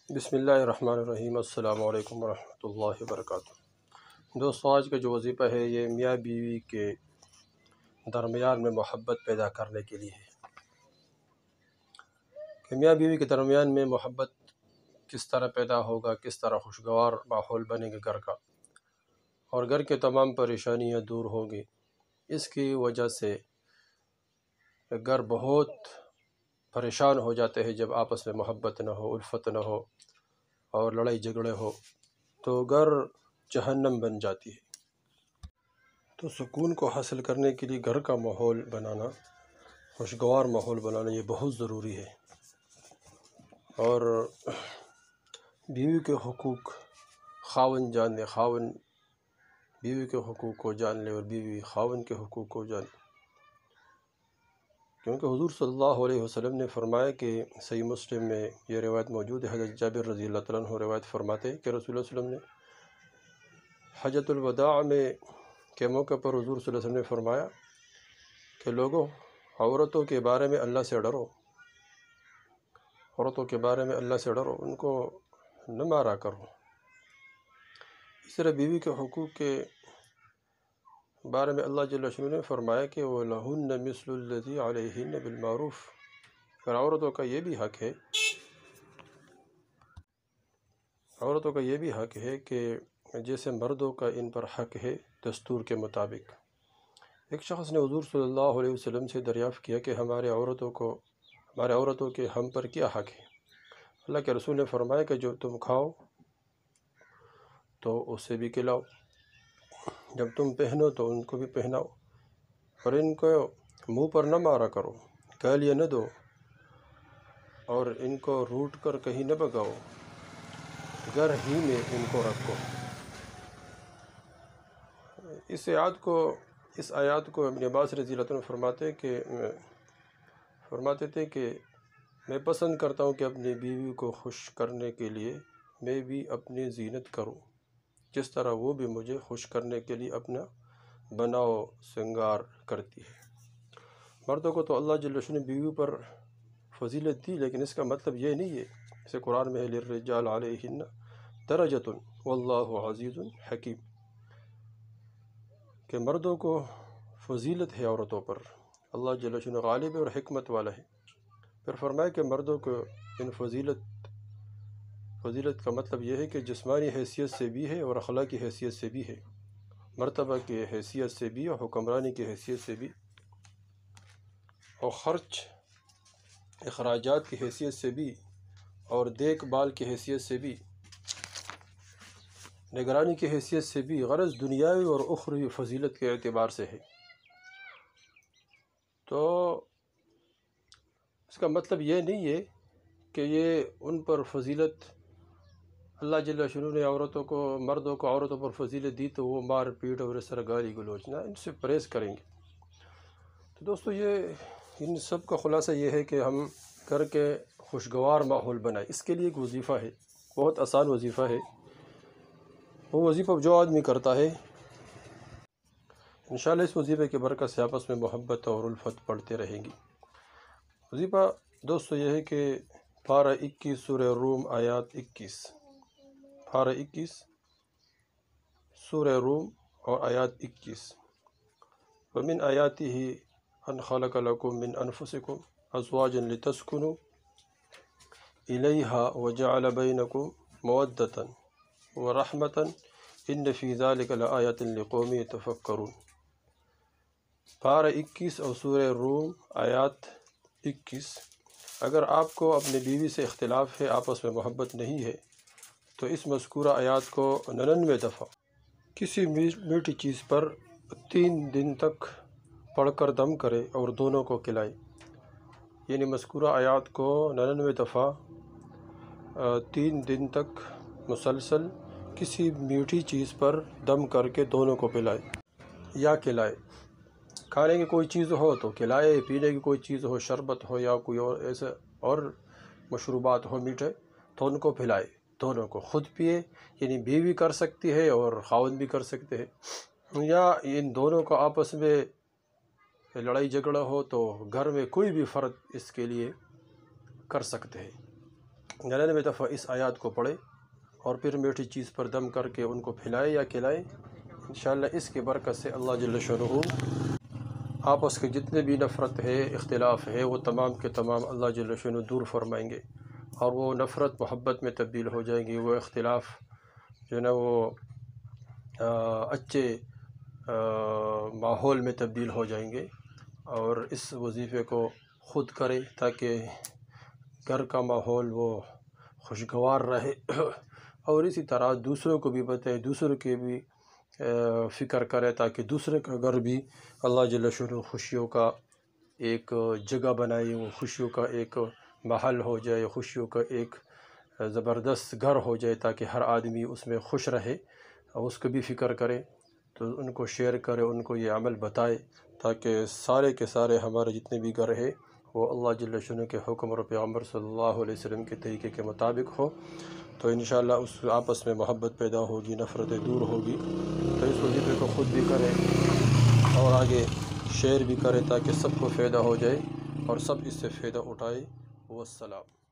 بسم اللہ الرحمن الرحیم۔ السلام علیکم ورحمۃ اللہ وبرکاتہ۔ دوستو، آج کا جو وظیفہ ہے یہ میاں بیوی کے درمیان میں محبت پیدا کرنے کے لیے ہے کہ میاں بیوی کے درمیان میں محبت کس طرح پیدا ہوگا، کس طرح خوشگوار ماحول بنے گا گھر کا، اور گھر کے تمام پریشانیاں دور ہوگی۔ اس کی وجہ سے گھر بہت پریشان ہو جاتے ہیں جب آپس میں محبت نہ ہو، الفت نہ ہو اور لڑائی جھگڑے ہو تو گھر جہنم بن جاتی ہے۔ تو سکون کو حاصل کرنے کے لیے گھر کا ماحول بنانا، خوشگوار ماحول بنانا یہ بہت ضروری ہے۔ اور بیوی کے حقوق خاوند جان لے، خاوند بیوی کے حقوق کو جان لے اور بیوی خاوند کے حقوق کو جان لے، کیونکہ حضور صلی اللہ علیہ وسلم نے فرمایا کہ صحیح مسلم میں یہ روایت موجود ہے، حضرت جابر رضی اللہ تعالیٰ عنہ روایت فرماتے ہیں کہ رسول اللہ صلی اللہ علیہ وسلم نے حجۃ الوداع کے موقع پر حضور صلی اللہ علیہ وسلم نے فرمایا کہ لوگوں، عورتوں کے بارے میں اللہ سے ڈرو، عورتوں کے بارے میں اللہ سے ڈرو، ان کو نہ مارا کرو۔ اس طرح بیوی کے حقوق کے بارے میں اللہ جل شانہ نے فرمایا کہ وَلَهُنَّ مِثْلُ الَّذِي عَلَيْهِنَّ بِالْمَعْرُوفِ، اور عورتوں کا یہ بھی حق ہے کہ جیسے مردوں کا ان پر حق ہے دستور کے مطابق۔ ایک شخص نے حضور صلی اللہ علیہ وسلم سے دریافت کیا کہ ہمارے عورتوں کے ہم پر کیا حق ہے؟ اللہ کے رسول نے فرمایا کہ جو تم کھاؤ تو اسے بھی کھلاؤ، جب تم پہنو تو ان کو بھی پہناؤ، اور ان کو منہ پر نہ مارا کرو، گالیاں نہ دو، اور ان کو روٹ کر کہیں نہ بھگاؤ، گھر ہی میں ان کو رکھو۔ اس آیات کو ابن عباس رضی اللہ عنہ فرماتے تھے کہ میں پسند کرتا ہوں کہ اپنی بیوی کو خوش کرنے کے لیے میں بھی اپنی زینت کروں، جس طرح وہ بھی مجھے خوش کرنے کے لیے اپنا بناؤ سنگار کرتی ہے۔ مردوں کو تو اللہ جل شانہ نے بیوی پر فضیلت دی، لیکن اس کا مطلب یہ نہیں ہے، جیسے قرآن میں ہے للرجال علیہن درجۃ واللہ عزیز حکیم، کہ مردوں کو فضیلت ہے عورتوں پر، اللہ جل شانہ غالب ہے اور حکمت والا ہے۔ پھر فرمایا کہ مردوں کو ان فضیلت کا مطلب یہ ہے کہ جسمانی حیثیت سے بھی ہے اور اخلاقی حیثیت سے بھی ہے، مرتبہ کی حیثیت سے بھی اور حکمرانی کی حیثیت سے بھی، اور خرچ اخراجات کی حیثیت سے بھی، اور دیکھ بھال کی حیثیت سے بھی، نگرانی کی حیثیت سے بھی، غرض دنیاوی اور اخروی فضیلت کے اعتبار سے ہے۔ تو اس کا مطلب یہ نہیں ہے کہ یہ ان پر فضیلت اللہ جل شانہ نے مردوں کو عورتوں پر فضیلت دی تو وہ مار پیٹ اور اس طرح گالی گلوچ نہ، ان سے پرہیز کریں گے۔ تو دوستو، ان سب کا خلاصہ یہ ہے کہ ہم گھر کے خوشگوار ماحول بنائیں۔ اس کے لیے ایک وظیفہ ہے، بہت آسان وظیفہ ہے، وہ وظیفہ جو آدمی کرتا ہے انشاءاللہ اس وظیفے کی برکت سے آپس میں محبت اور الفت بڑھتے رہیں گی۔ وظیفہ دوستو یہ ہے کہ پارہ 21 سورہ روم آیات 21، پارہ 21 سورہ روم اور آیات 21، وَمِنْ آیَاتِهِ أَنْ خَلَقَ لَكُم مِّنْ أَنفُسِكُمْ أَزْوَاجًا لِتَسْكُنُوا إِلَيْهَا وَجَعَلَ بَيْنَكُم مَّوَدَّةً وَرَحْمَةً إِنَّ فِي ذَلِكَ لَآيَةً لِقَوْمٍ يَتَفَكَّرُونَ۔ پارہ 21 اور سورہ روم آیات 21۔ اگر آپ کو اپنی بیوی سے اختلاف ہے، آپس میں محبت نہیں ہے، تو اس مذکورہ آیات کو 99 دفعہ کسی میٹھی چیز پر 3 دن تک پڑھ کر دم کرے اور دونوں کو کھلائے، یعنی مذکورہ آیات کو 99 دفعہ 3 دن تک مسلسل کسی میٹھی چیز پر دم کر کے دونوں کو پلائے یا کھلائے۔ کھانے کی کوئی چیز ہو تو کھلائے، پینے کی کوئی چیز ہو، شربت ہو یا کوئی اور ایسے اور مشروبات ہو میٹھے، تو ان کو پلائے، دونوں کو، خود پیے، یعنی بیوی کر سکتی ہے اور خاوند بھی کر سکتے ہیں، یا ان دونوں کو آپس میں لڑائی جھگڑا ہو تو گھر میں کوئی بھی فرد اس کے لیے کر سکتے ہیں۔ 99 دفعہ اس آیات کو پڑھے اور پھر میٹھی چیز پر دم کر کے ان کو پھلائے یا کھلائے، انشاءاللہ اس کے برکت سے اللہ جل شانہ آپس کے جتنے بھی نفرت ہے، اختلاف ہے، وہ تمام کے تمام اللہ جل شانہ دور فرمائیں گے، اور وہ نفرت محبت میں تبدیل ہو جائیں گی، وہ اختلاف جو ہے نا وہ اچھے ماحول میں تبدیل ہو جائیں گے۔ اور اس وظیفے کو خود کرے تاکہ گھر کا ماحول وہ خوشگوار رہے، اور اسی طرح دوسروں کو بھی بتائے، دوسروں کے بھی فکر کرے تاکہ دوسرے کا گھر بھی اللہ جل شانہ خوشیوں کا ایک جگہ بنائے، وہ خوشیوں کا ایک محل ہو جائے، خوشیوں کا ایک زبردست گھر ہو جائے، تاکہ ہر آدمی اس میں خوش رہے اور اس کو بھی فکر کرے، تو ان کو شیئر کرے، ان کو یہ عمل بتائے، تاکہ سارے کے سارے ہمارے جتنے بھی گھر ہے وہ اللہ جل شانہ کے حکم اور پیغمبر صلی اللہ علیہ وسلم کے طریقے کے مطابق ہو، تو انشاءاللہ اس آپس میں محبت پیدا ہوگی، نفرتیں دور ہوگی۔ تو اس وظیفے کو خود بھی کرے اور آگے شیئر بھی کرے تاکہ سب کو فائدہ ہو جائے اور سب اس سے فائدہ اٹھائے۔ والسلام۔